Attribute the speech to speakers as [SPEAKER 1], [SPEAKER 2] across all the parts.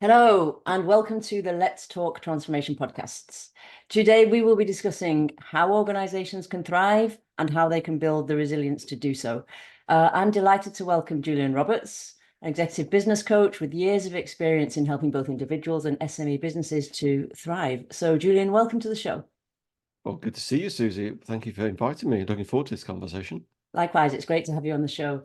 [SPEAKER 1] Hello, and welcome to the Let's Talk Transformation podcasts. Today, we will be discussing how organizations can thrive and how they can build the resilience to do so. I'm delighted to welcome Julian Roberts, an executive business coach with years of experience in helping both individuals and SME businesses to thrive. So, Julian, welcome to the show.
[SPEAKER 2] Well, good to see you, Susie. Thank you for inviting me. Looking forward to this conversation.
[SPEAKER 1] Likewise, it's great to have you on the show.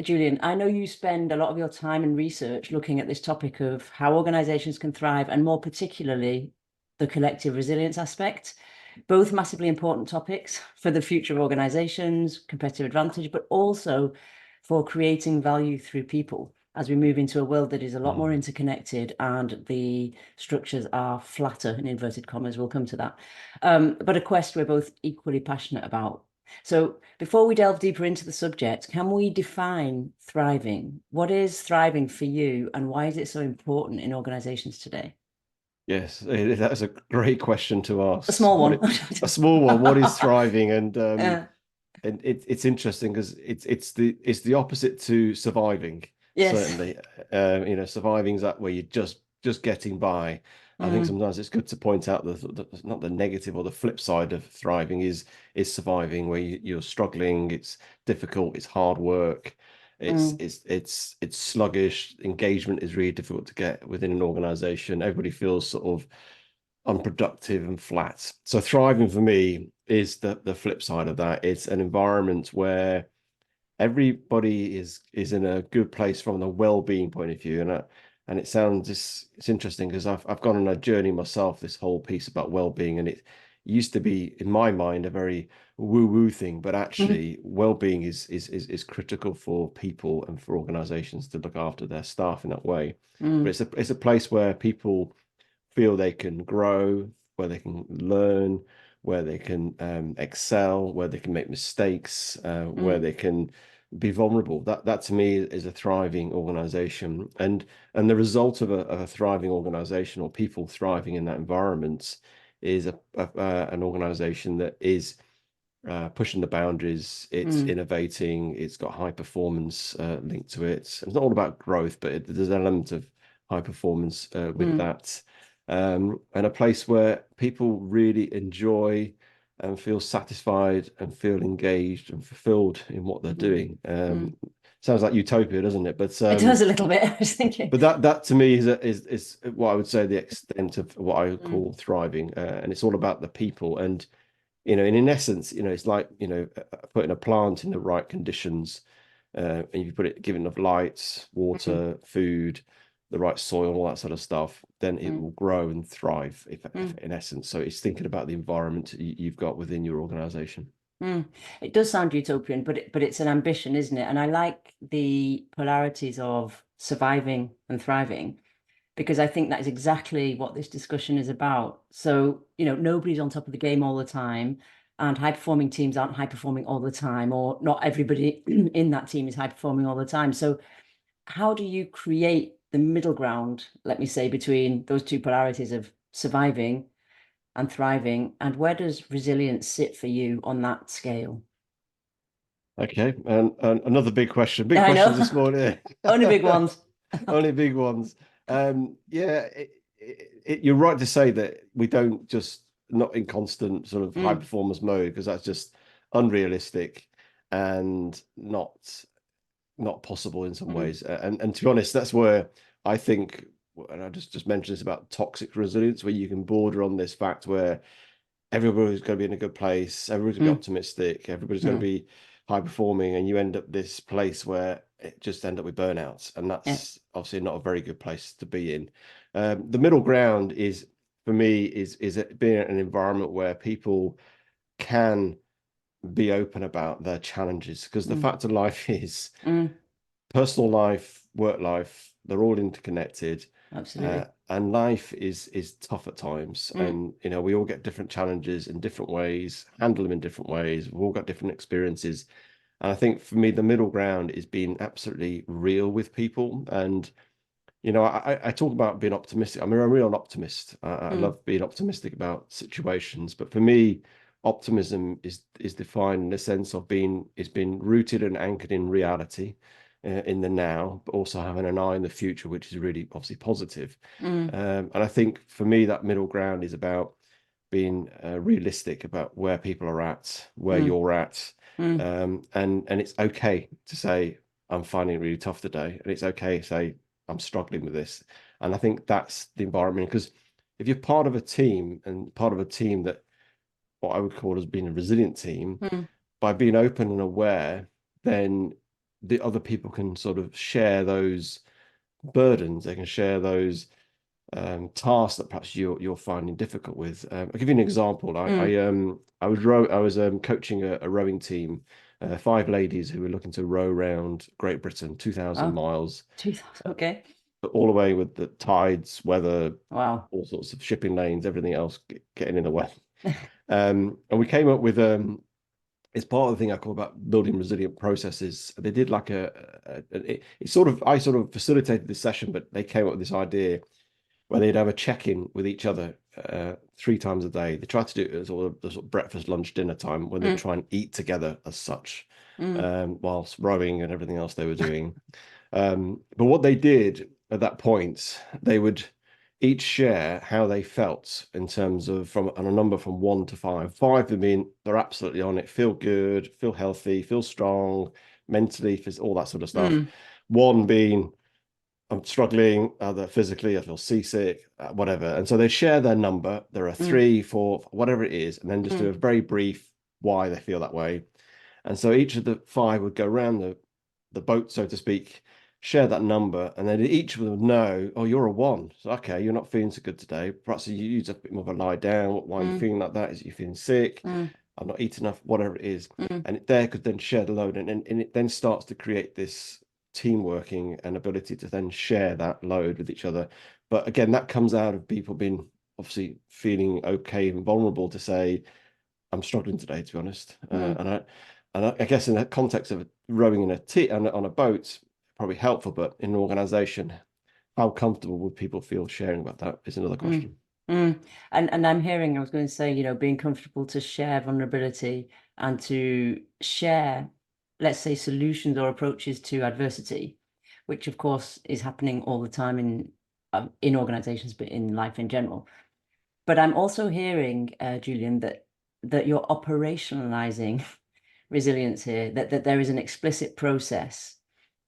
[SPEAKER 1] Julian, I know you spend a lot of your time and research looking at this topic of how organizations can thrive, and more particularly the collective resilience aspect, both massively important topics for the future of organizations, competitive advantage, but also for creating value through people as we move into a world that is a lot more interconnected and the structures are flatter, in inverted commas. We'll come to that. But a quest we're both equally passionate about. So before we delve deeper into the subject, can we define thriving? What is thriving for you, and why is it so important in organizations today?
[SPEAKER 2] Yes, that's a great question to ask.
[SPEAKER 1] A small one.
[SPEAKER 2] A small one. What is thriving? And
[SPEAKER 1] Yeah.
[SPEAKER 2] and it's interesting because it's the opposite to surviving.
[SPEAKER 1] Yes.
[SPEAKER 2] Certainly, surviving is that where you're just getting by. I think sometimes it's good to point out not the negative or the flip side of thriving is surviving, where you're struggling. It's difficult. It's hard work. It's sluggish. Engagement is really difficult to get within an organization. Everybody feels sort of unproductive and flat. So thriving for me is the flip side of that. It's an environment where everybody is in a good place from the well-being point of view. And it sounds it's interesting because I've gone on a journey myself, this whole piece about well-being, and it used to be in my mind a very woo-woo thing, but actually well-being is critical for people and for organizations to look after their staff in that way. But it's a place where people feel they can grow, where they can learn, where they can excel, where they can make mistakes, where they can be vulnerable. That to me is a thriving organization, and the result of a thriving organization or people thriving in that environment is an organization that is pushing the boundaries. It's innovating. It's got high performance linked to it. It's not all about growth, but there's an element of high performance with that. And a place where people really enjoy and feel satisfied and feel engaged and fulfilled in what they're doing. Sounds like utopia, doesn't it? But
[SPEAKER 1] It does a little bit, I was thinking.
[SPEAKER 2] but that to me is what I would say the extent of what I would call thriving, and it's all about the people. And and in essence, it's like putting a plant in the right conditions, and if you give it enough light, water, food, the right soil, all that sort of stuff, then it will grow and thrive, if in essence. So it's thinking about the environment you've got within your organization.
[SPEAKER 1] It does sound utopian, but it's an ambition, isn't it? And I like the polarities of surviving and thriving, because I think that is exactly what this discussion is about. So, nobody's on top of the game all the time, and high-performing teams aren't high-performing all the time, or not everybody in that team is high-performing all the time. So how do you create the middle ground, let me say, between those two polarities of surviving and thriving? And where does resilience sit for you on that scale?
[SPEAKER 2] Okay, and another big question. Big
[SPEAKER 1] I
[SPEAKER 2] questions
[SPEAKER 1] know.
[SPEAKER 2] this morning.
[SPEAKER 1] Only big ones.
[SPEAKER 2] Only big ones. Yeah, you're right to say that we don't just not in constant sort of high performance mode, because that's just unrealistic and not possible in some ways. And to be honest, that's where I think, and I just mentioned this about toxic resilience, where you can border on this fact where everybody's going to be in a good place, everybody's going to be optimistic, everybody's going to be high performing, and you end up this place where it just end up with burnouts, and that's obviously not a very good place to be in. The middle ground is, for me, is being in an environment where people can be open about their challenges, because the fact of life is personal life, work life, they're all interconnected.
[SPEAKER 1] Absolutely.
[SPEAKER 2] And life is tough at times, and we all get different challenges in different ways, handle them in different ways. We've all got different experiences, and I think for me the middle ground is being absolutely real with people. And I talk about being optimistic. I mean, I'm a real optimist. I love being optimistic about situations, but for me, optimism is defined in the sense of being rooted and anchored in reality. in the now, but also having an eye in the future, which is really obviously positive.
[SPEAKER 1] Mm,
[SPEAKER 2] And I think for me, that middle ground is about being realistic about where people are at, where
[SPEAKER 1] mm,
[SPEAKER 2] you're at,
[SPEAKER 1] mm,
[SPEAKER 2] and it's okay to say I'm finding it really tough today, and it's okay to say I'm struggling with this. And I think that's the environment, because if you're part of a team and part of a team that what I would call as being a resilient team,
[SPEAKER 1] mm,
[SPEAKER 2] by being open and aware, then the other people can sort of share those burdens. They can share those tasks that perhaps you're finding difficult with. I'll give you an example.
[SPEAKER 1] mm.
[SPEAKER 2] I was coaching a rowing team, 5 ladies who were looking to row around Great Britain, 2,000
[SPEAKER 1] Oh,
[SPEAKER 2] miles,
[SPEAKER 1] 2000. Okay.
[SPEAKER 2] but all the way with the tides, weather,
[SPEAKER 1] Wow.
[SPEAKER 2] all sorts of shipping lanes, everything else getting in the way. And we came up with it's part of the thing I call about building resilient processes. They did like I sort of facilitated this session, but they came up with this idea where they'd have a check-in with each other 3 times a day. They tried to do it as all the sort of breakfast, lunch, dinner time, when they
[SPEAKER 1] Mm,
[SPEAKER 2] try and eat together as such,
[SPEAKER 1] mm,
[SPEAKER 2] whilst rowing and everything else they were doing. But what they did at that point, they would each share how they felt in terms of from on a number from 1 to 5. 5 being they're absolutely on it, feel good, feel healthy, feel strong, mentally, all that sort of stuff.
[SPEAKER 1] mm,
[SPEAKER 2] 1 being I'm struggling, either physically, I feel seasick, whatever. And so they share their number. There are
[SPEAKER 1] mm,
[SPEAKER 2] 3, 4, whatever it is, and then just do
[SPEAKER 1] mm,
[SPEAKER 2] a very brief why they feel that way. And so each of the 5 would go around the boat, so to speak, share that number, and then each of them would know, oh, you're a 1. So okay, you're not feeling so good today. Perhaps you use a bit more of a lie down. Why are you
[SPEAKER 1] mm,
[SPEAKER 2] feeling like that? Is it you feeling sick?
[SPEAKER 1] mm,
[SPEAKER 2] I've not eaten enough, whatever it is.
[SPEAKER 1] mm,
[SPEAKER 2] And there could then share the load, and it then starts to create this team working and ability to then share that load with each other. But again, that comes out of people being obviously feeling okay and vulnerable to say, I'm struggling today, to be honest.
[SPEAKER 1] mm.
[SPEAKER 2] And I guess in the context of rowing in on a boat, probably helpful, but in an organization, how comfortable would people feel sharing about that is another
[SPEAKER 1] Mm,
[SPEAKER 2] question.
[SPEAKER 1] mm. And I'm hearing, I was going to say, being comfortable to share vulnerability and to share, let's say, solutions or approaches to adversity, which of course is happening all the time in organizations, but in life in general. But I'm also hearing, Julian, that you're operationalizing resilience here, that there is an explicit process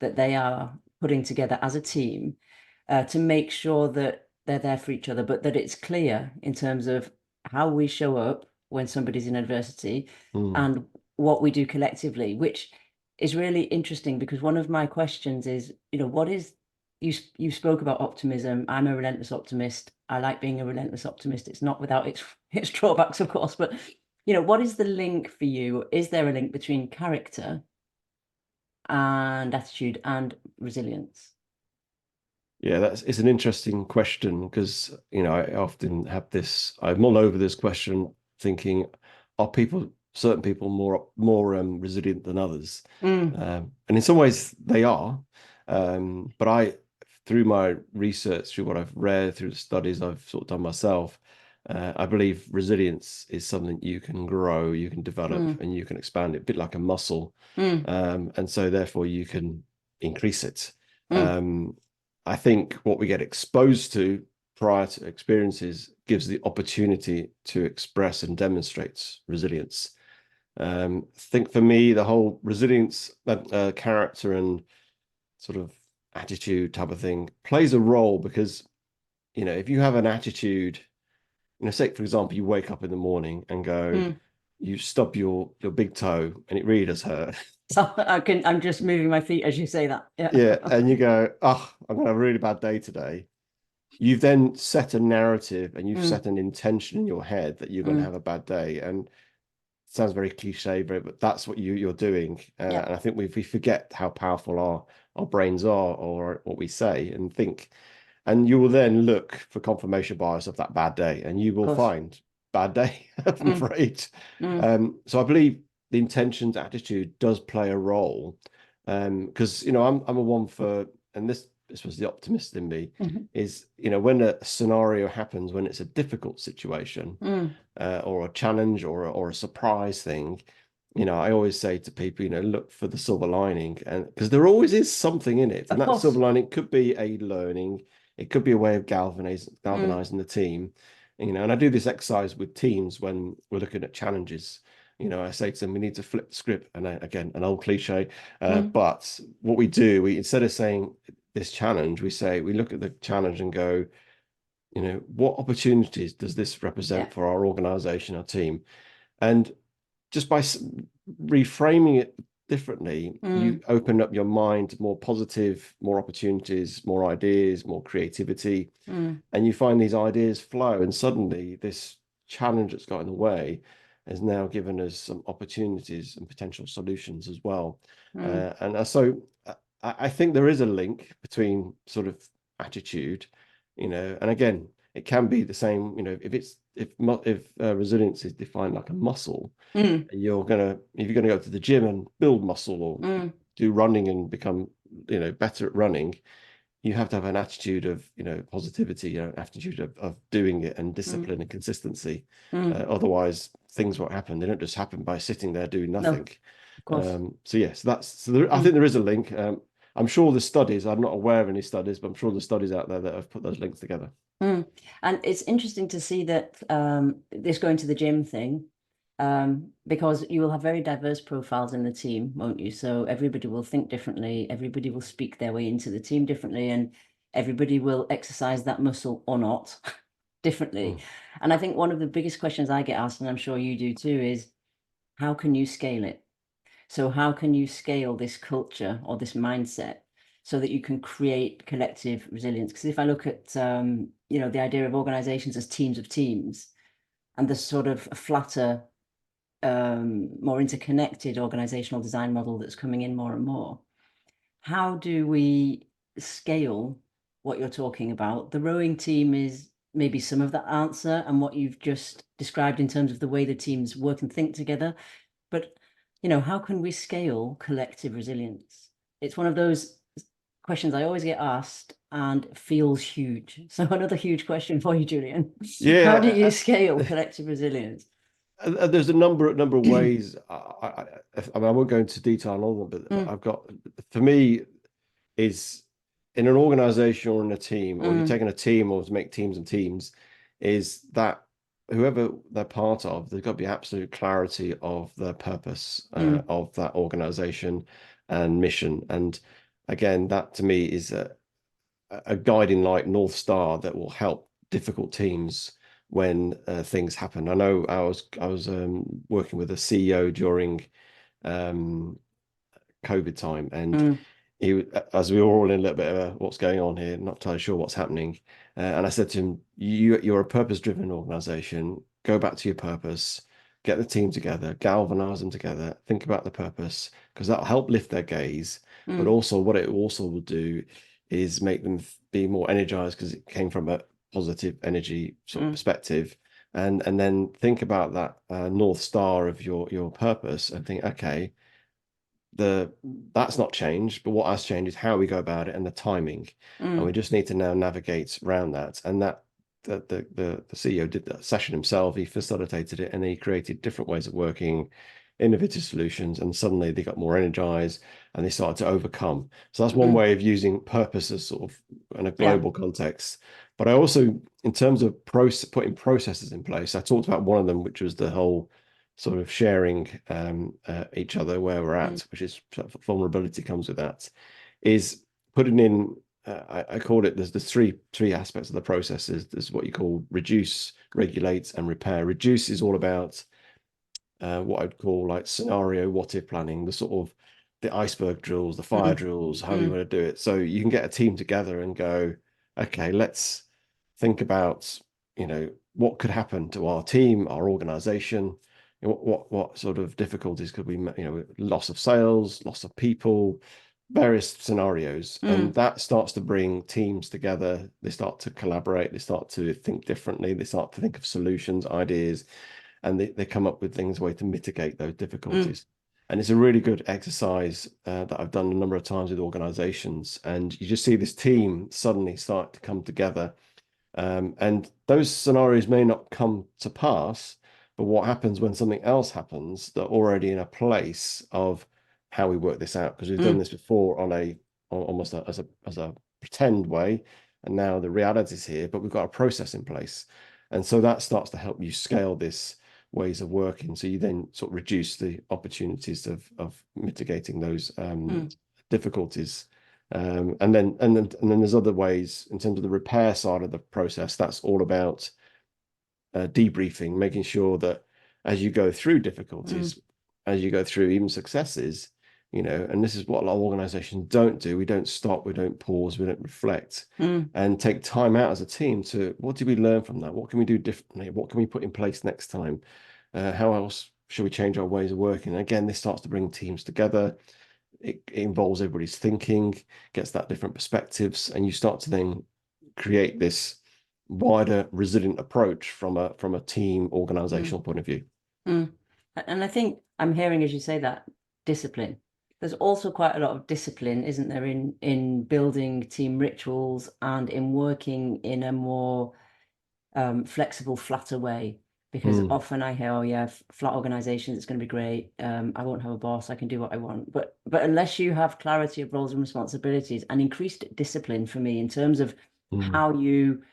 [SPEAKER 1] that they are putting together as a team to make sure that they're there for each other, but that it's clear in terms of how we show up when somebody's in adversity
[SPEAKER 2] Mm,
[SPEAKER 1] and what we do collectively, which is really interesting because one of my questions is, what is you spoke about optimism. I'm a relentless optimist. I like being a relentless optimist. It's not without its drawbacks, of course, but what is the link for you? Is there a link between character and attitude and resilience?
[SPEAKER 2] yeah, it's an interesting question because I often have this. I mull over this question, thinking, are certain people more resilient than others?
[SPEAKER 1] Mm,
[SPEAKER 2] And in some ways they are. But through my research, through what I've read, through the studies I've sort of done myself, I believe resilience is something you can grow, you can develop,
[SPEAKER 1] mm,
[SPEAKER 2] and you can expand it, a bit like a muscle.
[SPEAKER 1] mm,
[SPEAKER 2] And so therefore you can increase it.
[SPEAKER 1] mm,
[SPEAKER 2] Um, I think what we get exposed to prior to experiences gives the opportunity to express and demonstrate resilience. I think for me, the whole resilience, character and sort of attitude type of thing plays a role because, if you have an attitude, say, for example, you wake up in the morning and go,
[SPEAKER 1] mm.
[SPEAKER 2] you stub your big toe and it really does hurt.
[SPEAKER 1] So I'm just moving my feet as you say that. Yeah.
[SPEAKER 2] Yeah. And you go, oh, I'm going to have a really bad day today. You've then set a narrative and you've
[SPEAKER 1] Mm,
[SPEAKER 2] set an intention in your head that you're going to
[SPEAKER 1] mm,
[SPEAKER 2] have a bad day. And it sounds very cliche, but that's what you're doing.
[SPEAKER 1] yeah,
[SPEAKER 2] And I think we forget how powerful our brains are, or what we say and think. And you will then look for confirmation bias of that bad day, and you
[SPEAKER 1] of
[SPEAKER 2] will
[SPEAKER 1] course.
[SPEAKER 2] find bad day, I'm
[SPEAKER 1] Mm,
[SPEAKER 2] afraid.
[SPEAKER 1] mm,
[SPEAKER 2] So I believe the intentions, attitude does play a role. Because I'm a one for, and this was the optimist in me,
[SPEAKER 1] mhm,
[SPEAKER 2] is when a scenario happens, when it's a difficult situation,
[SPEAKER 1] mm,
[SPEAKER 2] or a challenge or a surprise thing, I always say to people, look for the silver lining, and because there always is something in it, and
[SPEAKER 1] Of
[SPEAKER 2] that silver
[SPEAKER 1] course.
[SPEAKER 2] lining could be a learning, it could be a way of
[SPEAKER 1] Mm,
[SPEAKER 2] galvanizing the team, and I do this exercise with teams when we're looking at challenges. I say to them, we need to flip the script, and again, an old cliche,
[SPEAKER 1] mm,
[SPEAKER 2] but what we do, we instead of saying this challenge, we look at the challenge and go, what opportunities does this
[SPEAKER 1] yeah.
[SPEAKER 2] represent for our organization, our team? And just by reframing it differently, you
[SPEAKER 1] Mm,
[SPEAKER 2] open up your mind to more positive, more opportunities, more ideas, more creativity,
[SPEAKER 1] mm,
[SPEAKER 2] and you find these ideas flow. And suddenly, this challenge that's got in the way has now given us some opportunities and potential solutions as well.
[SPEAKER 1] mm,
[SPEAKER 2] So I think there is a link between sort of attitude, and again, it can be the same, if resilience is defined like a muscle,
[SPEAKER 1] mm,
[SPEAKER 2] if you're gonna go to the gym and build muscle or
[SPEAKER 1] mm,
[SPEAKER 2] do running and become better at running, you have to have an attitude of positivity, attitude of doing it, and
[SPEAKER 1] mm,
[SPEAKER 2] discipline and consistency.
[SPEAKER 1] mm.
[SPEAKER 2] Otherwise things won't happen. They don't just happen by sitting there doing
[SPEAKER 1] No,
[SPEAKER 2] nothing.
[SPEAKER 1] of course.
[SPEAKER 2] So yes, I
[SPEAKER 1] Mm,
[SPEAKER 2] think there is a link. I'm sure the studies, I'm not aware of any studies, but I'm sure there's studies out there that have put those links together.
[SPEAKER 1] mm. And it's interesting to see that this going to the gym thing, because you will have very diverse profiles in the team, won't you? So everybody will think differently, everybody will speak their way into the team differently, and everybody will exercise that muscle or not differently.
[SPEAKER 2] Mm.
[SPEAKER 1] And I think one of the biggest questions I get asked, and I'm sure you do too, is how can you scale it? So how can you scale this culture or this mindset so that you can create collective resilience? Because if I look at the idea of organizations as teams of teams and the sort of flatter, more interconnected organizational design model that's coming in more and more, how do we scale what you're talking about? The rowing team is maybe some of that answer, and what you've just described in terms of the way the teams work and think together. But, how can we scale collective resilience? It's one of those questions I always get asked and feels huge. So another huge question for you, Julian. How do you
[SPEAKER 2] Yeah,
[SPEAKER 1] scale collective resilience?
[SPEAKER 2] there's a number of ways. I mean, I won't go into detail on all of them, but
[SPEAKER 1] Mm,
[SPEAKER 2] I've got, for me, is in an organization or in a team, or you're
[SPEAKER 1] mm,
[SPEAKER 2] taking a team or to make teams and teams, is that whoever they're part of, there's got to be absolute clarity of the purpose
[SPEAKER 1] mm,
[SPEAKER 2] of that organization and mission. And again, that to me is a guiding light, North Star that will help difficult teams when things happen. I know I was working with a CEO during um, COVID time, and
[SPEAKER 1] mm,
[SPEAKER 2] as we were all in a little bit of what's going on here, not entirely sure what's happening. And I said to him, you're a purpose-driven organization. Go back to your purpose, get the team together, galvanize them together, think about the purpose, because that'll help lift their gaze. But
[SPEAKER 1] mm,
[SPEAKER 2] also, what it also will do is make them be more energized because it came from a positive energy sort of
[SPEAKER 1] mm,
[SPEAKER 2] perspective. And then think about that North Star of your purpose and think, okay, the that's not changed, but what has changed is how we go about it and the timing, and we
[SPEAKER 1] mm,
[SPEAKER 2] just need to now navigate around that. And that the CEO did that session himself. He facilitated it, and he created different ways of working, innovative solutions, and suddenly they got more energized and they started to overcome. So that's one
[SPEAKER 1] mm.
[SPEAKER 2] way of using purpose as sort of in a
[SPEAKER 1] Yeah.
[SPEAKER 2] global context. But I also, in terms of putting processes in place, I talked about one of them, which was the whole sort of sharing each other where we're
[SPEAKER 1] Mm,
[SPEAKER 2] at, which is vulnerability comes with that, is putting in. I called it. There's the three aspects of the processes. There's what you call reduce, regulate, and repair. Reduce is all about what I'd call like scenario what if planning, the sort of the iceberg drills, the fire
[SPEAKER 1] mm,
[SPEAKER 2] drills, however you
[SPEAKER 1] mm,
[SPEAKER 2] want to do it. So you can get a team together and go, okay, let's think about, what could happen to our team, our organization, what sort of difficulties could we, loss of sales, loss of people, various scenarios. And
[SPEAKER 1] mm,
[SPEAKER 2] that starts to bring teams together. They start to collaborate, they start to think differently, they start to think of solutions, ideas, and they come up with things, way to mitigate those
[SPEAKER 1] mm,
[SPEAKER 2] difficulties. And it's a really good exercise that I've done a number of times with organizations. And you just see this team suddenly start to come together. And those scenarios may not come to pass, But what happens when something else happens, they're already in a place of how we work this out, because we've done this before almost as a pretend way, and now the reality is here, but we've got a process in place. And so that starts to help you scale this ways of working. So you then sort of reduce the opportunities of mitigating those difficulties. And then there's other ways in terms of the repair side of the process. That's all about debriefing, making sure that as you go through difficulties, as you go through even successes, and this is what a lot of organizations don't do. We don't stop, we don't pause, we don't reflect and take time out as a team to, what did we learn from that? What can we do differently? What can we put in place next time? How else should we change our ways of working? And again, this starts to bring teams together. It involves everybody's thinking, gets that different perspectives, and you start to then create this wider resilient approach from a team organizational point of view.
[SPEAKER 1] And I think I'm hearing, as you say, that discipline. There's also quite a lot of discipline, isn't there, in building team rituals and in working in a more flexible, flatter way. Because often I hear, oh yeah, flat organizations, it's going to be great. I won't have a boss. I can do what I want. But unless you have clarity of roles and responsibilities and increased discipline for me in terms of how you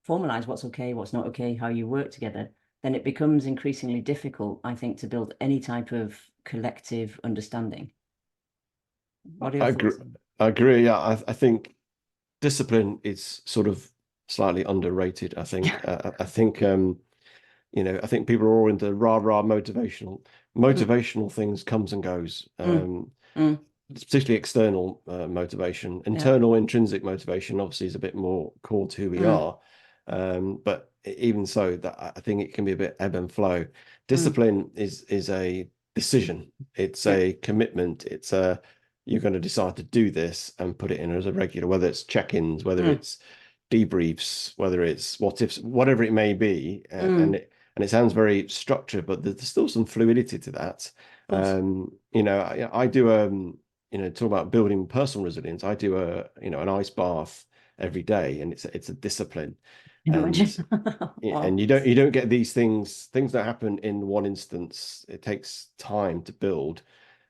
[SPEAKER 1] formalize what's okay, what's not okay, how you work together, then it becomes increasingly difficult, I think, to build any type of collective understanding. What are your thoughts?
[SPEAKER 2] I agree. Yeah, I think discipline is sort of slightly underrated. I think I think I think people are all into rah motivational things comes and goes. Particularly external motivation. Internal intrinsic motivation obviously is a bit more core to who we are. But even so, that I think it can be a bit ebb and flow. Discipline is a decision. It's a commitment. It's you're going to decide to do this and put it in as a regular, whether it's check-ins, whether it's debriefs, whether it's what ifs, whatever it may be. And it sounds very structured, but there's still some fluidity to that. I do talk about building personal resilience. I do an ice bath every day, and it's a discipline. And you don't get these things don't happen in one instance. It takes time to build.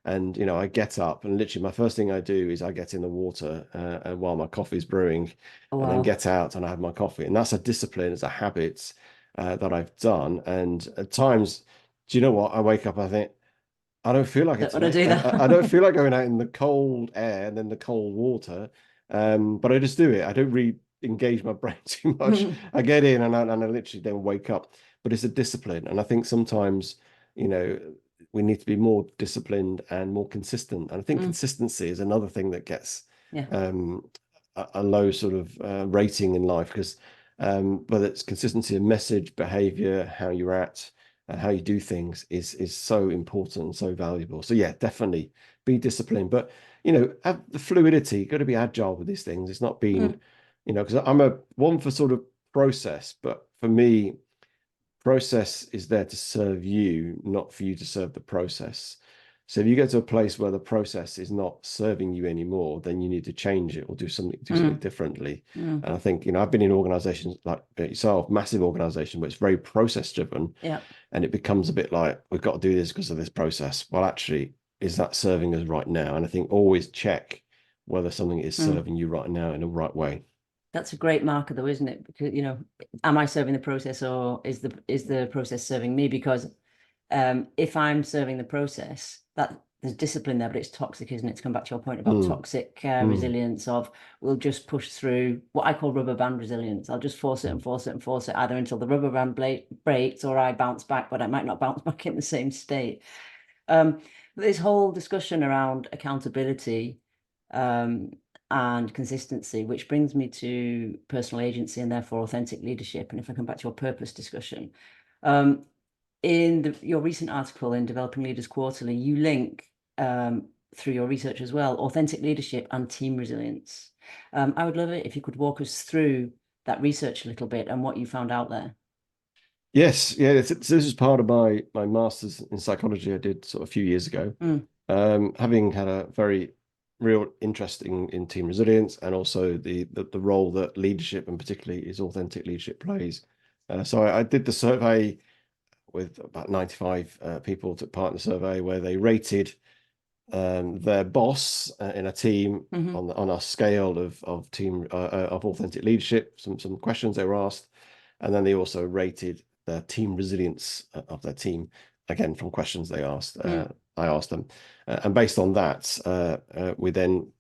[SPEAKER 2] And I get up, and literally my first thing I do is I get in the water while my coffee's brewing, and then get out and I have my coffee. And that's a discipline, it's a habit that I've done. And at times, do you know what? I wake up, I think, I don't feel like it. I don't feel like going out in the cold air and then the cold water. But I just do it. I don't really engage my brain too much. I get in and I literally then wake up. But it's a discipline. And I think sometimes, we need to be more disciplined and more consistent. And I think consistency is another thing that gets a low sort of rating in life, because whether it's consistency of message, behavior, how you're at, how you do things is so important and so valuable. So yeah, definitely be disciplined, but have the fluidity. You've got to be agile with these things. It's not being, because I'm a one for sort of process, but for me, process is there to serve you, not for you to serve the process. So if you get to a place where the process is not serving you anymore, then you need to change it or do something differently. And I think, I've been in organizations like yourself, massive organization, where it's very process driven. And it becomes a bit like, we've got to do this because of this process. Well, actually, is that serving us right now? And I think always check whether something is serving you right now in the right way.
[SPEAKER 1] That's a great marker, though, isn't it? Because, am I serving the process, or is the process serving me? Because if I'm serving the process, that there's discipline there, but it's toxic, isn't it? To come back to your point about toxic resilience, of we'll just push through what I call rubber band resilience. I'll just force it and force it and force it, either until the rubber band breaks or I bounce back, but I might not bounce back in the same state. This whole discussion around accountability and consistency, which brings me to personal agency and therefore authentic leadership. And if I come back to your purpose discussion, in your recent article in Developing Leaders Quarterly, you link through your research as well, authentic leadership and team resilience. I would love it if you could walk us through that research a little bit and what you found out there.
[SPEAKER 2] Yes, yeah. This is part of my master's in psychology I did sort of a few years ago. Having had a very real interest in team resilience, and also the role that leadership, and particularly is authentic leadership, plays. So I did the survey with about 95 people took part in the survey, where they rated their boss in a team on a scale of team of authentic leadership. Some questions they were asked, and then they also rated the team resilience of their team, again from questions they asked. I asked them, and based on that, we then,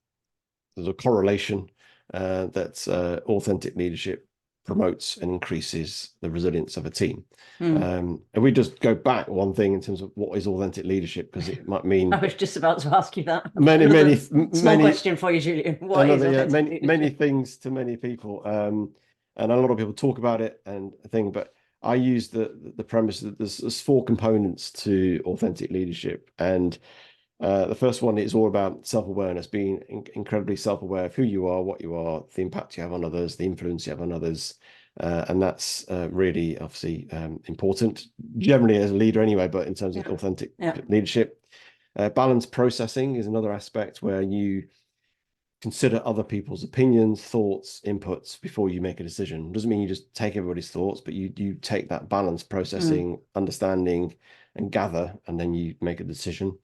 [SPEAKER 2] there's a correlation that authentic leadership promotes and increases the resilience of a team. And we just go back one thing in terms of what is authentic leadership, because it might mean
[SPEAKER 1] I was just about to ask you that.
[SPEAKER 2] many
[SPEAKER 1] Small question for you, Julian. What is authentic
[SPEAKER 2] many things to many people, and a lot of people talk about it and thing, but I use the premise that there's 4 components to authentic leadership, and the first one is all about self-awareness, being incredibly self-aware of who you are, what you are, the impact you have on others, the influence you have on others. And that's really obviously important, generally as a leader anyway, but in terms of authentic leadership. Balanced processing is another aspect, where you consider other people's opinions, thoughts, inputs before you make a decision. It doesn't mean you just take everybody's thoughts, but you take that balanced processing, understanding, and gather, and then you make a decision.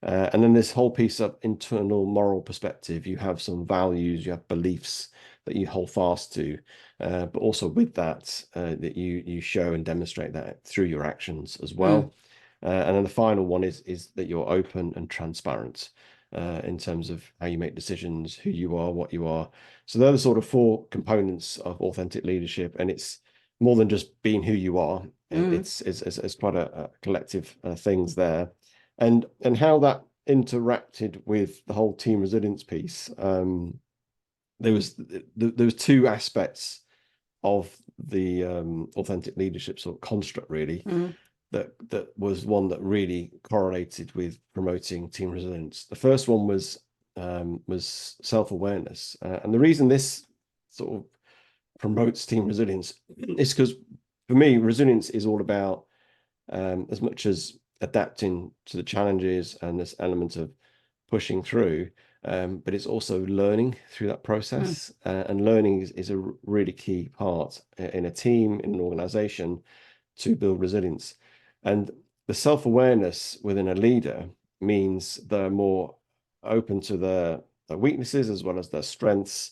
[SPEAKER 2] And then this whole piece of internal moral perspective, you have some values, you have beliefs that you hold fast to, but also with that, that you show and demonstrate that through your actions as well. And then the final one is that you're open and transparent in terms of how you make decisions, who you are, what you are. So they're the sort of 4 components of authentic leadership, and it's more than just being who you are. It's quite a collective things there. And how that interacted with the whole team resilience piece. There was 2 aspects of the authentic leadership sort of construct, really, that was one that really correlated with promoting team resilience. The first one was self-awareness, and the reason this sort of promotes team resilience is because, for me, resilience is all about, as much as adapting to the challenges and this element of pushing through, but it's also learning through that process. And learning is a really key part in a team, in an organization, to build resilience. And the self-awareness within a leader means they're more open to their weaknesses as well as their strengths.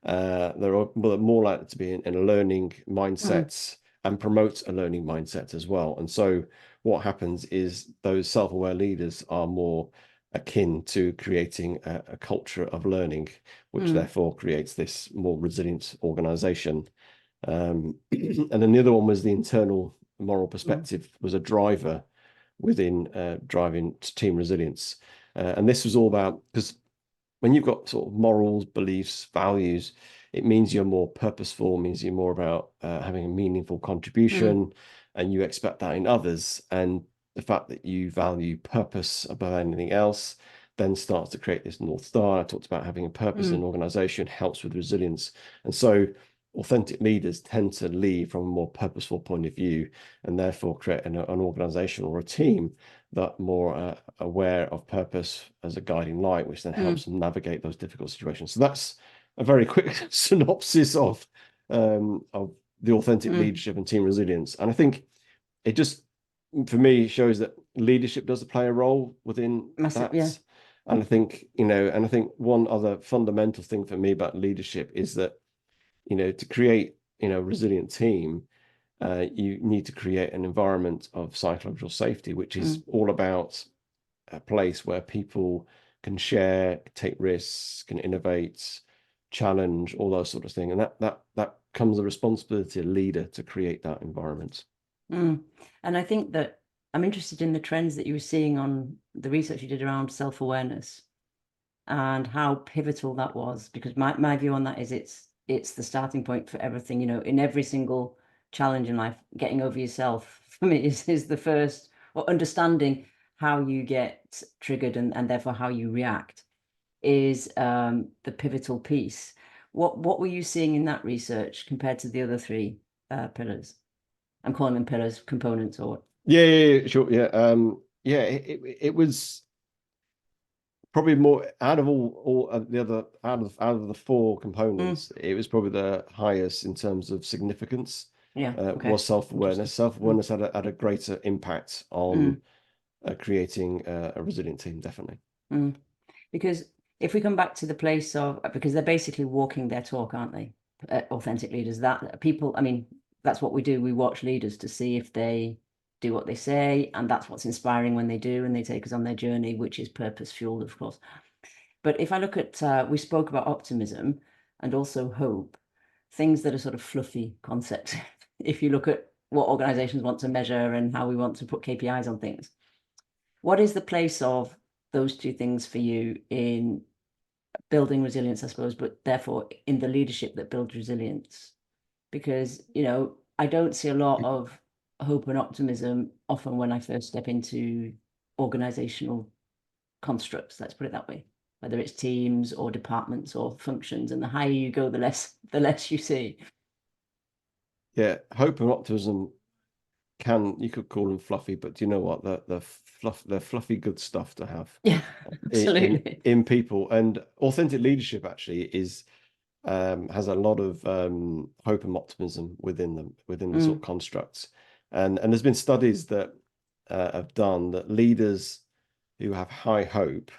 [SPEAKER 2] They're more likely to be in a learning mindset and promote a learning mindset as well. And so what happens is those self-aware leaders are more akin to creating a culture of learning, which therefore creates this more resilient organization. And then the other one was the internal moral perspective was a driver within driving team resilience. And this was all about, because when you've got sort of morals, beliefs, values, it means you're more purposeful, means you're more about having a meaningful contribution, and you expect that in others. And the fact that you value purpose above anything else then starts to create this North Star. I talked about having a purpose in an organization helps with resilience. And so authentic leaders tend to lead from a more purposeful point of view, and therefore create an organization or a team that more aware of purpose as a guiding light, which then helps them navigate those difficult situations. So that's a very quick synopsis of the authentic leadership and team resilience. And I think it just, for me, shows that leadership does play a role within that. And I think, and I think one other fundamental thing for me about leadership is that, to create, a resilient team, you need to create an environment of psychological safety, which is all about a place where people can share, take risks, can innovate, challenge, all those sort of things. And that comes the responsibility of a leader to create that environment.
[SPEAKER 1] And I think that I'm interested in the trends that you were seeing on the research you did around self-awareness and how pivotal that was, because my view on that is it's the starting point for everything. In every single challenge in life, getting over yourself for me is the first, or understanding how you get triggered and therefore how you react is the pivotal piece. What were you seeing in that research compared to the other 3 pillars? I'm calling them pillars, components, or
[SPEAKER 2] yeah, sure, yeah. It was probably more out of all the other out of the 4 components. It was probably the highest in terms of significance.
[SPEAKER 1] Yeah. Okay.
[SPEAKER 2] was self-awareness.
[SPEAKER 1] Interesting.
[SPEAKER 2] Self-awareness had a greater impact on creating a resilient team, definitely.
[SPEAKER 1] Because if we come back to the place of, because they're basically walking their talk, aren't they? Authentic leaders, that people, I mean, that's what we do. We watch leaders to see if they do what they say, and that's what's inspiring when they do, and they take us on their journey, which is purpose fueled, of course. But if I look at, we spoke about optimism and also hope, things that are sort of fluffy concepts. If you look at what organizations want to measure and how we want to put KPIs on things, what is the place of those two things for you in building resilience, I suppose, but therefore in the leadership that builds resilience? Because, you know, I don't see a lot of hope and optimism often when I first step into organizational constructs, let's put it that way, whether it's teams or departments or functions. And the higher you go, the less you see.
[SPEAKER 2] Yeah, hope and optimism you could call them fluffy, but do you know what? They're fluffy good stuff to have
[SPEAKER 1] Yeah, absolutely.
[SPEAKER 2] in people. And authentic leadership actually has a lot of hope and optimism within the sort of constructs. And there's been studies that have done that leaders who have high hope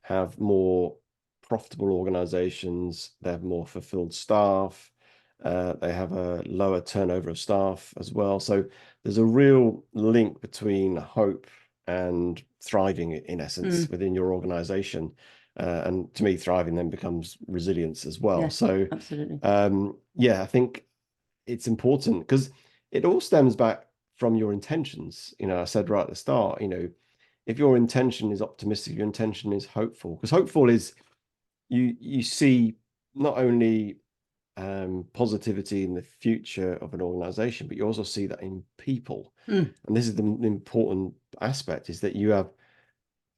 [SPEAKER 2] have more profitable organizations, they have more fulfilled staff, they have a lower turnover of staff as well. So there's a real link between hope and thriving, in essence, within your organization. And to me, thriving then becomes resilience as well.
[SPEAKER 1] Yeah,
[SPEAKER 2] so
[SPEAKER 1] absolutely.
[SPEAKER 2] yeah, I think it's important because it all stems back from your intentions. I said right at the start, if your intention is optimistic, your intention is hopeful, because hopeful is you see not only positivity in the future of an organization, but you also see that in people. And this is the important aspect, is that you have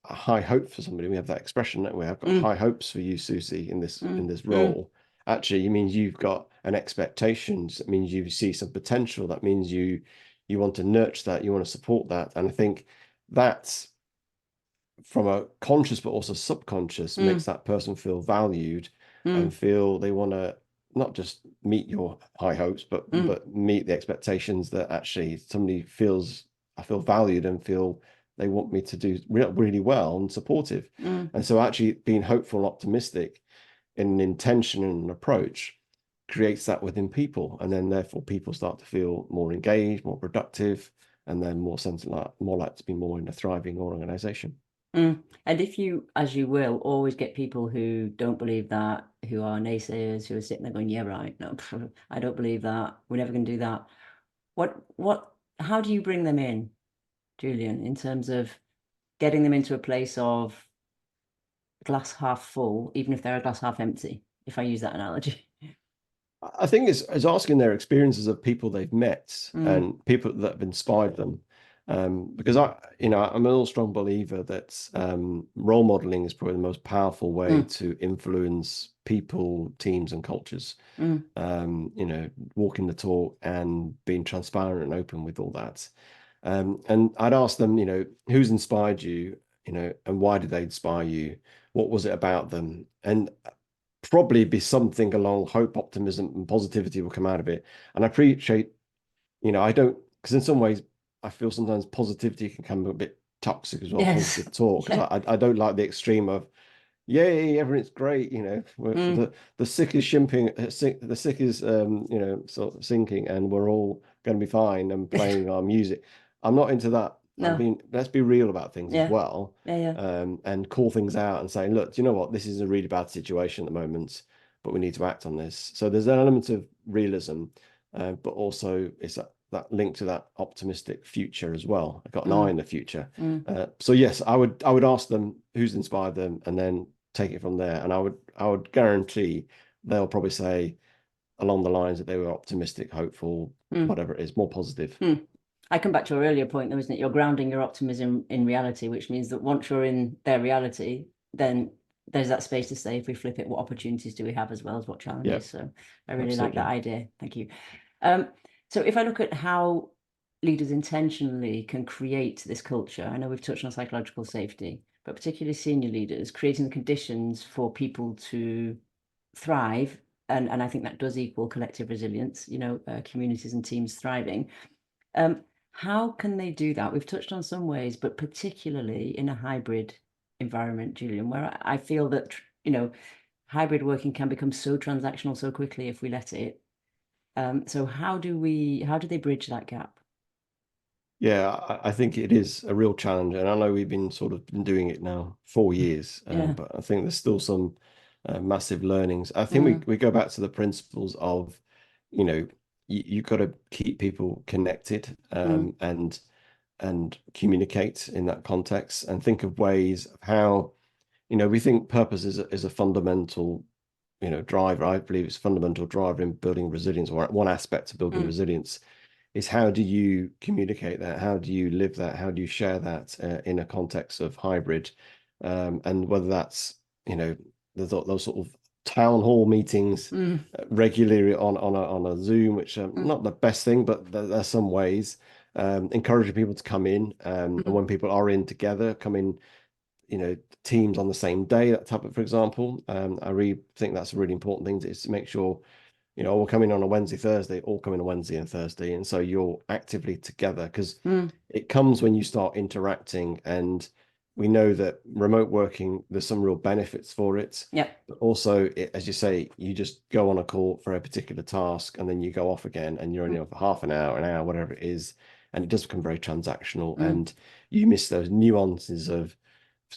[SPEAKER 2] a high hope for somebody. We have that expression that we have got high hopes for you, Susie, in this role. Actually, it means you've got an expectations. It means you see some potential. That means you want to nurture that, you want to support that. And I think that's, from a conscious but also subconscious, makes that person feel valued and feel they want to not just meet your high hopes, but meet the expectations that actually somebody I feel valued and feel they want me to do really well and supportive. And so actually being hopeful and optimistic in an intention and an approach creates that within people, and then therefore people start to feel more engaged, more productive, and then more like to be more in a thriving organization.
[SPEAKER 1] And if you, as you will, always get people who don't believe that, who are naysayers, who are sitting there going, yeah, right, no, I don't believe that, we're never going to do that. How do you bring them in, Julian, in terms of getting them into a place of glass half full, even if they're a glass half empty, if I use that analogy?
[SPEAKER 2] I think it's asking their experiences of people they've met and people that have inspired them. Because I'm a real strong believer that role modeling is probably the most powerful way to influence people, teams, and cultures. Walking the talk and being transparent and open with all that. And I'd ask them, who's inspired you, and why did they inspire you? What was it about them? And probably be something along hope, optimism, and positivity will come out of it. And I appreciate, I don't, because in some ways I feel sometimes positivity can come a bit toxic as well.
[SPEAKER 1] Yes.
[SPEAKER 2] Positive talk, because I don't like the extreme of, yay, everything's great, the sick is shimping, the sick is sort of sinking, and we're all going to be fine and playing our music. I'm not into that.
[SPEAKER 1] No.
[SPEAKER 2] Let's be real about things as well.
[SPEAKER 1] Yeah.
[SPEAKER 2] And call things out and say, look, do you know what? This is a really bad situation at the moment, but we need to act on this. So there's an element of realism, but also it's that link to that optimistic future as well. I've got an eye in the future. So yes, I would ask them who's inspired them, and then take it from there. And I would guarantee they'll probably say along the lines that they were optimistic, hopeful, whatever it is, more positive.
[SPEAKER 1] I come back to your earlier point, though, isn't it? You're grounding your optimism in reality, which means that once you're in their reality, then there's that space to say, if we flip it, what opportunities do we have as well as what challenges?
[SPEAKER 2] Yep.
[SPEAKER 1] So I really like that idea. Thank you. So if I look at how leaders intentionally can create this culture, I know we've touched on psychological safety, but particularly senior leaders, creating the conditions for people to thrive and I think that does equal collective resilience, communities and teams thriving. How can they do that? We've touched on some ways, but particularly in a hybrid environment, Julian, where I feel that, hybrid working can become so transactional so quickly if we let it. So how do they bridge that gap?
[SPEAKER 2] Yeah, I think it is a real challenge, and I know we've been been doing it now 4 years,
[SPEAKER 1] Yeah.
[SPEAKER 2] but I think there's still some massive learnings. I think
[SPEAKER 1] Mm,
[SPEAKER 2] we go back to the principles of, you've got to keep people connected,
[SPEAKER 1] mm,
[SPEAKER 2] and communicate in that context, and think of ways of how, we think purpose is a fundamental, driver. I believe it's a fundamental driver in building resilience, or one aspect of building
[SPEAKER 1] mm,
[SPEAKER 2] resilience is how do you communicate that? How do you live that? How do you share that in a context of hybrid? And whether that's, those sort of town hall meetings
[SPEAKER 1] mm,
[SPEAKER 2] regularly on a Zoom, which are
[SPEAKER 1] mm,
[SPEAKER 2] not the best thing, but there's some ways. Encouraging people to come in, and
[SPEAKER 1] mm,
[SPEAKER 2] when people are in together, come in, teams on the same day, that type of, for example. I really think that's a really important thing, is to make sure, we'll come in on a Wednesday, Thursday, all come in on Wednesday and Thursday. And so you're actively together, because
[SPEAKER 1] mm.
[SPEAKER 2] it comes when you start interacting. And we know that remote working, there's some real benefits for it.
[SPEAKER 1] Yeah.
[SPEAKER 2] But also, as you say, you just go on a call for a particular task and then you go off again, and you're only
[SPEAKER 1] Mm,
[SPEAKER 2] on for half an hour, whatever it is. And it does become very transactional,
[SPEAKER 1] mm,
[SPEAKER 2] and you miss those nuances of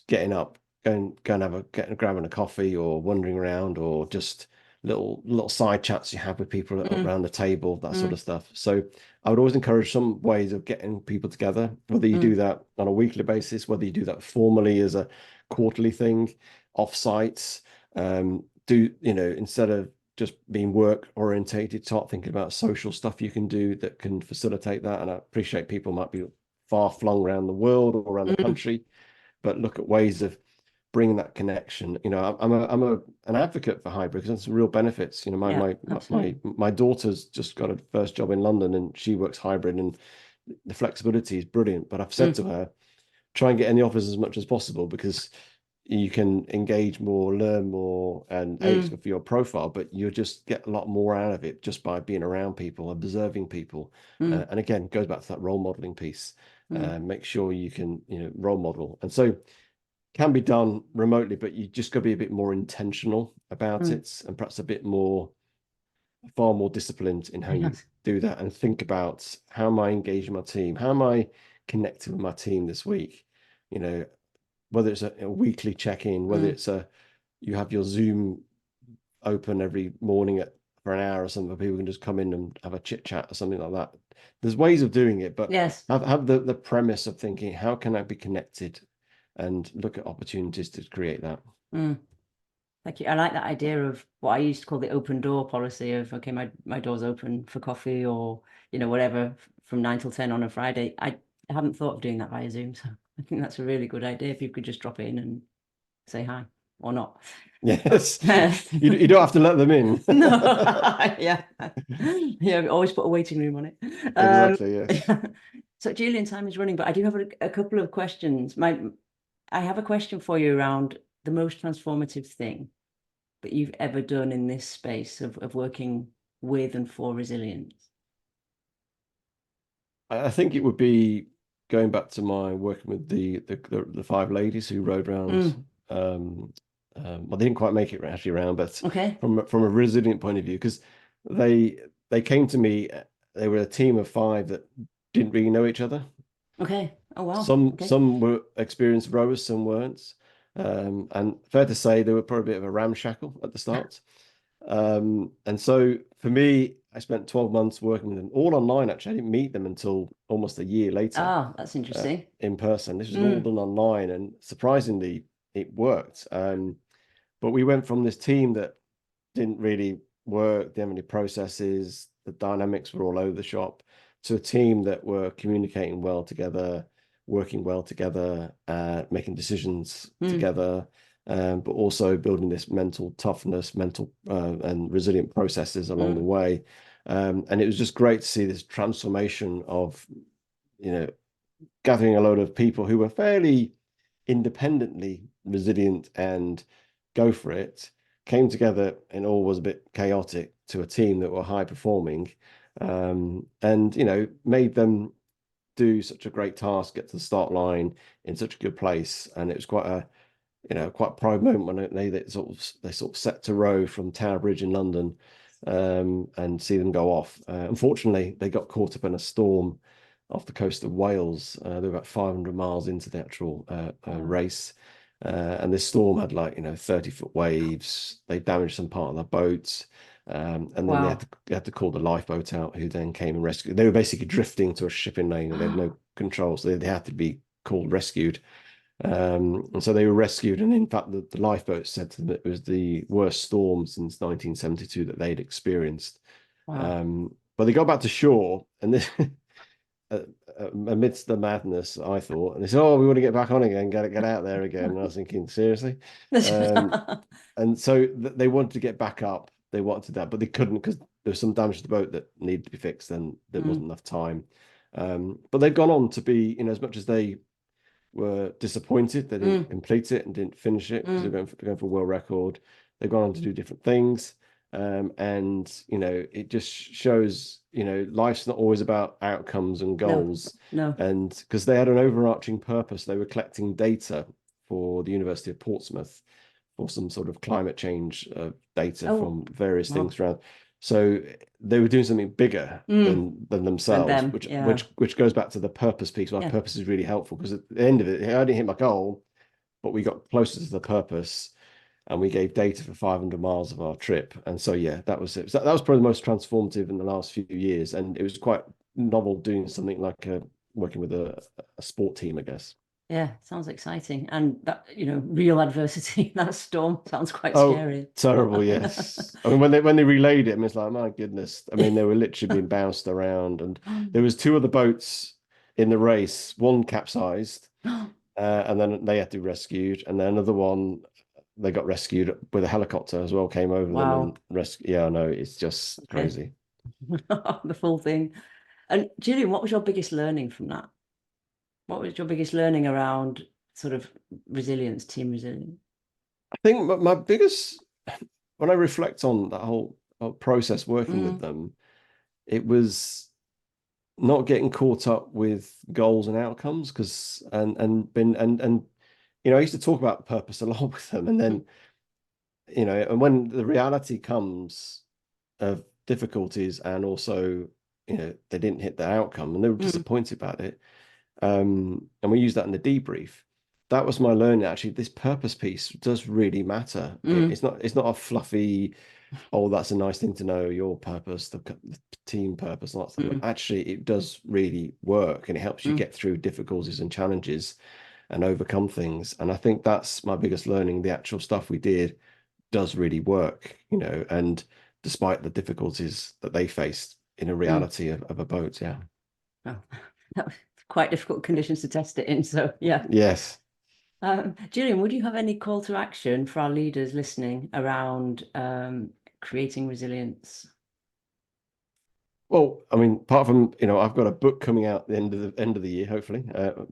[SPEAKER 2] getting up, grabbing a coffee, or wandering around, or just little side chats you have with people
[SPEAKER 1] mm,
[SPEAKER 2] around the table, that sort
[SPEAKER 1] mm,
[SPEAKER 2] of stuff. So I would always encourage some ways of getting people together, whether you do
[SPEAKER 1] mm,
[SPEAKER 2] that on a weekly basis, whether you do that formally as a quarterly thing, off sites. Instead of just being work orientated, start thinking about social stuff you can do that can facilitate that. And I appreciate people might be far flung around the world or around the
[SPEAKER 1] mm.
[SPEAKER 2] country, but look at ways of bringing that connection. I'm an advocate for hybrid, because there's some real benefits. My
[SPEAKER 1] Yeah,
[SPEAKER 2] my my
[SPEAKER 1] absolutely.
[SPEAKER 2] my daughter's just got a first job in London, and she works hybrid, and the flexibility is brilliant. But I've said
[SPEAKER 1] Mm,
[SPEAKER 2] to her, try and get in the office as much as possible, because you can engage more, learn more, and it's
[SPEAKER 1] mm,
[SPEAKER 2] good for your profile, but you just get a lot more out of it just by being around people, observing people.
[SPEAKER 1] mm,
[SPEAKER 2] And again, goes back to that role modeling piece.
[SPEAKER 1] mm,
[SPEAKER 2] Make sure you can, role model. And so can be done remotely, but you just got to be a bit more intentional about
[SPEAKER 1] mm.
[SPEAKER 2] it, and perhaps far more disciplined in how you
[SPEAKER 1] Yes.
[SPEAKER 2] do that, and think about, how am I engaging my team? How am I connecting with my team this week? Whether it's a weekly check-in, whether
[SPEAKER 1] Mm.
[SPEAKER 2] it's you have your Zoom open every morning for an hour or something, where people can just come in and have a chit chat or something like that. There's ways of doing it, but
[SPEAKER 1] Yes.
[SPEAKER 2] have the premise of thinking, how can I be connected, and look at opportunities to create that.
[SPEAKER 1] Mm. Thank you. I like that idea of what I used to call the open door policy of, okay, my door's open for coffee, or, whatever, from 9 till 10 on a Friday. I haven't thought of doing that via Zoom. So I think that's a really good idea, if you could just drop in and say hi or not.
[SPEAKER 2] Yes,
[SPEAKER 1] Yes.
[SPEAKER 2] you don't have to let them in.
[SPEAKER 1] No, yeah. Yeah, always put a waiting room on it.
[SPEAKER 2] Exactly, yes.
[SPEAKER 1] So Julian, time is running, but I do have a couple of questions. I have a question for you around the most transformative thing that you've ever done in this space of working with and for resilience.
[SPEAKER 2] I think it would be going back to my working with the five ladies who rode around.
[SPEAKER 1] Mm,
[SPEAKER 2] Well, they didn't quite make it actually around, but
[SPEAKER 1] okay.
[SPEAKER 2] from a resilient point of view, because they they came to me. They were a team of five that didn't really know each other.
[SPEAKER 1] Okay. Oh, wow.
[SPEAKER 2] Some
[SPEAKER 1] Okay.
[SPEAKER 2] some were experienced rowers, some weren't. And fair to say, they were probably a bit of a ramshackle at the start. And so for me, I spent 12 months working with them, all online. Actually, I didn't meet them until almost a year later,
[SPEAKER 1] Oh, that's interesting.
[SPEAKER 2] in person. This was all
[SPEAKER 1] Mm,
[SPEAKER 2] done online, and surprisingly, it worked. But we went from this team that didn't really work, didn't have any processes, the dynamics were all over the shop, to a team that were communicating well together, working well together, making decisions
[SPEAKER 1] mm,
[SPEAKER 2] together, but also building this mental toughness, mental and resilient processes along the
[SPEAKER 1] mm,
[SPEAKER 2] way. And it was just great to see this transformation of, you know, gathering a load of people who were fairly independently resilient and go for it, came together and all was a bit chaotic to a team that were high performing, and made them do such a great task, get to the start line in such a good place. And it was quite a quite proud moment when they sort of set to row from Tower Bridge in London, and see them go off. Unfortunately, they got caught up in a storm off the coast of Wales. They were about 500 miles into the actual race. And this storm had 30-foot waves. They damaged some part of the boat. And then they had to call the lifeboat out, who then came and rescued. They were basically drifting to a shipping lane and they had no control. So they had to be called rescued. And so they were rescued. And in fact, the lifeboat said to them it was the worst storm since 1972 that they'd experienced. But they got back to shore, and this amidst the madness, I thought, and they said, "Oh, we want to get back on again, get out there again." And I was thinking, seriously? And so they wanted to get back up. They wanted that, but they couldn't because there was some damage to the boat that needed to be fixed, and there wasn't enough time. But they've gone on to be, as much as they were disappointed they didn't complete it and didn't finish it because they're going for a world record, they've gone on to do different things. And it just shows life's not always about outcomes and goals.
[SPEAKER 1] No.
[SPEAKER 2] And because they had an overarching purpose, they were collecting data for the University of Portsmouth for some sort of climate change data from various things around. So they were doing something bigger than themselves, which goes back to the purpose piece. Why purpose is really helpful, because at the end of it, I didn't hit my goal, but we got closer to the purpose, and we gave data for 500 miles of our trip. And so that was it. So that was probably the most transformative in the last few years, and it was quite novel doing something like working with a sport team, I guess.
[SPEAKER 1] Yeah, sounds exciting. And that, real adversity, that storm sounds quite scary.
[SPEAKER 2] Terrible, yes. I mean, when they relayed it, I mean, it's like, my goodness. I mean, they were literally being bounced around, and there was 2 other boats in the race. One capsized, and then they had to be rescued, and then another one, they got rescued with a helicopter as well, came over them and rescued. Yeah, I know, it's just crazy.
[SPEAKER 1] The full thing. And Julian, what was your biggest learning from that? What was your biggest learning around sort of resilience, team resilience?
[SPEAKER 2] I think my biggest, when I reflect on that whole process working with them, it was not getting caught up with goals and outcomes, because I used to talk about purpose a lot with them, and then and when the reality comes of difficulties, and also they didn't hit the outcome and they were disappointed about it. And we use that in the debrief. That was my learning. Actually, this purpose piece does really matter. It's not a fluffy, oh, that's a nice thing to know, your purpose, the team purpose, and that stuff. Actually, it does really work, and it helps you get through difficulties and challenges and overcome things. And I think that's my biggest learning. The actual stuff we did does really work, and despite the difficulties that they faced in a reality of a boat. Yeah.
[SPEAKER 1] Oh, that was quite difficult conditions to test it in. So yeah.
[SPEAKER 2] Yes.
[SPEAKER 1] Julian, would you have any call to action for our leaders listening around creating resilience?
[SPEAKER 2] Well, I mean, apart from I've got a book coming out at the end of the year, hopefully.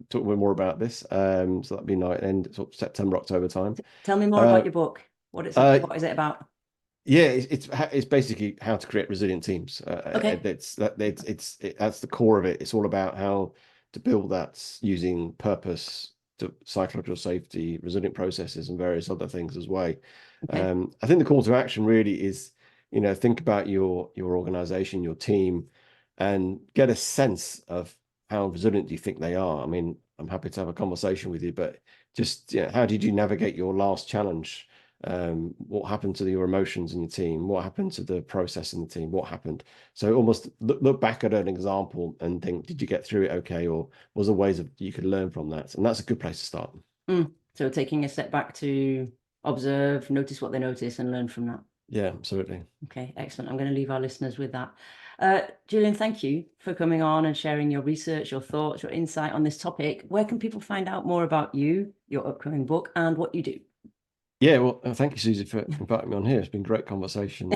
[SPEAKER 2] Talk more about this. So that'll be end sort of September, October time.
[SPEAKER 1] Tell me more about your book. What is it about?
[SPEAKER 2] Yeah, it's basically how to create resilient teams.
[SPEAKER 1] Okay.
[SPEAKER 2] That's the core of it. It's all about how to build that using purpose, to psychological safety, resilient processes, and various other things as well. Okay. I think the call to action really is, think about your organization, your team, and get a sense of how resilient do you think they are. I mean, I'm happy to have a conversation with you, but just how did you navigate your last challenge? What happened to your emotions in your team? What happened to the process in the team? What happened? So almost look back at an example and think, did you get through it okay? Or was there ways you could learn from that? And that's a good place to start.
[SPEAKER 1] So taking a step back to observe, notice what they notice, and learn from that.
[SPEAKER 2] Yeah, absolutely.
[SPEAKER 1] Okay, excellent. I'm going to leave our listeners with that. Julian, thank you for coming on and sharing your research, your thoughts, your insight on this topic. Where can people find out more about you, your upcoming book, and what you do?
[SPEAKER 2] Yeah, well, thank you, Susie, for inviting me on here. It's been a great conversation.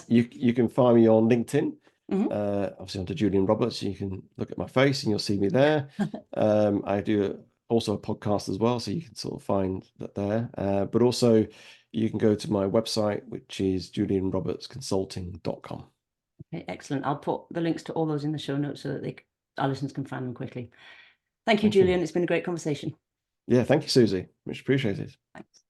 [SPEAKER 2] You can find me on LinkedIn, obviously under Julian Roberts. You can look at my face and you'll see me there. I do also a podcast as well, so you can sort of find that there. But also, you can go to my website, which is julianrobertsconsulting.com.
[SPEAKER 1] Okay, excellent. I'll put the links to all those in the show notes so that our listeners can find them quickly. Thank you, Julian. It's been a great conversation.
[SPEAKER 2] Yeah, thank you, Susie. Much appreciated.
[SPEAKER 1] Thanks.